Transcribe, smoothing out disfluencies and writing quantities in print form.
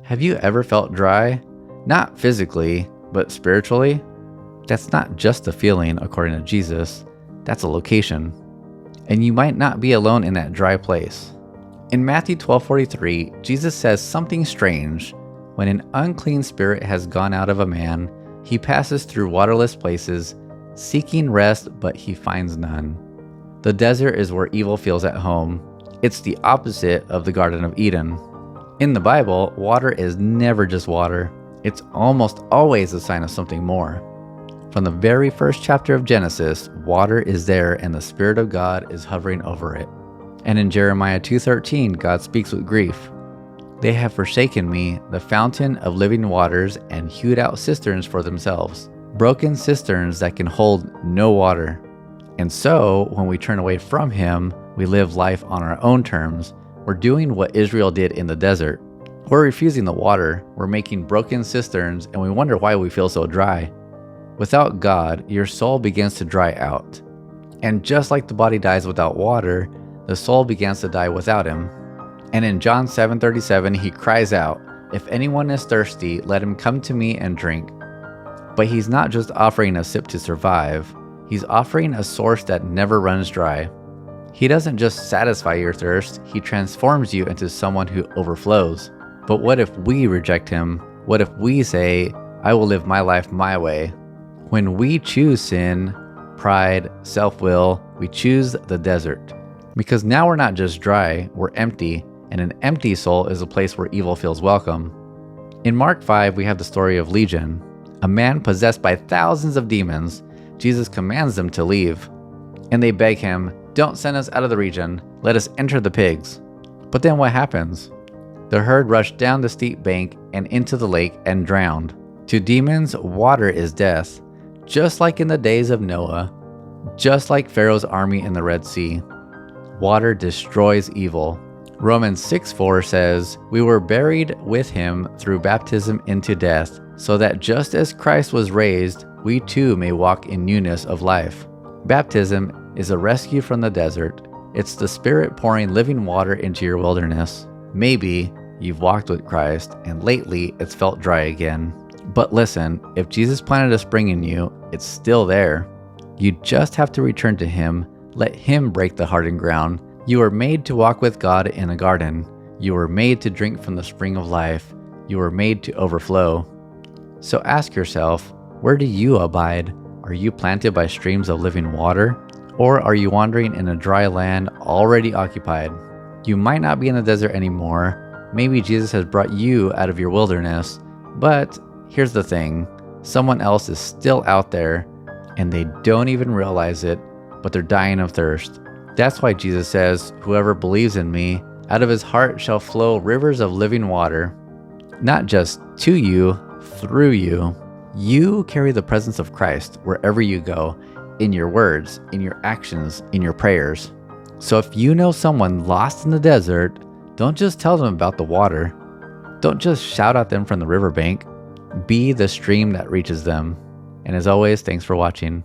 Have you ever felt dry? Not physically, but spiritually? That's not just a feeling, according to Jesus. That's a location. And you might not be alone in that dry place. In Matthew 12:43, Jesus says something strange. When an unclean spirit has gone out of a man, he passes through waterless places, seeking rest, but he finds none. The desert is where evil feels at home. It's the opposite of the Garden of Eden. In the Bible, water is never just water. It's almost always a sign of something more. From the very first chapter of Genesis, water is there and the Spirit of God is hovering over it. And in Jeremiah 2:13, God speaks with grief. They have forsaken me, the fountain of living waters, and hewed out cisterns for themselves, broken cisterns that can hold no water. And so, when we turn away from Him, we live life on our own terms. We're doing what Israel did in the desert. We're refusing the water, we're making broken cisterns, and we wonder why we feel so dry. Without God, your soul begins to dry out. And just like the body dies without water, the soul begins to die without Him. And in John 7:37, He cries out, "If anyone is thirsty, let him come to me and drink." But He's not just offering a sip to survive, He's offering a source that never runs dry. He doesn't just satisfy your thirst, He transforms you into someone who overflows. But what if we reject Him? What if we say, "I will live my life my way"? When we choose sin, pride, self-will, we choose the desert. Because now we're not just dry, we're empty, and an empty soul is a place where evil feels welcome. In Mark 5, we have the story of Legion, a man possessed by thousands of demons. Jesus commands them to leave, and they beg Him, "Don't send us out of the region, let us enter the pigs." But then what happens? The herd rushed down the steep bank and into the lake and drowned. To demons, water is death, just like in the days of Noah, just like Pharaoh's army in the Red Sea. Water destroys evil. Romans 6:4 says, "We were buried with Him through baptism into death, so that just as Christ was raised, we too may walk in newness of life." Baptism is a rescue from the desert. It's the Spirit pouring living water into your wilderness. Maybe you've walked with Christ and lately it's felt dry again. But listen, if Jesus planted a spring in you, it's still there. You just have to return to Him. Let Him break the hardened ground. You were made to walk with God in a garden. You were made to drink from the spring of life. You were made to overflow. So ask yourself, where do you abide? Are you planted by streams of living water? Or are you wandering in a dry land already occupied? You might not be in the desert anymore. Maybe Jesus has brought you out of your wilderness. But here's the thing, someone else is still out there and they don't even realize it, but they're dying of thirst. That's why Jesus says, "Whoever believes in me, out of his heart shall flow rivers of living water." Not just to you, through you. You carry the presence of Christ wherever you go, in your words, in your actions, in your prayers. So if you know someone lost in the desert, don't just tell them about the water. Don't just shout at them from the riverbank. Be the stream that reaches them. And as always, thanks for watching.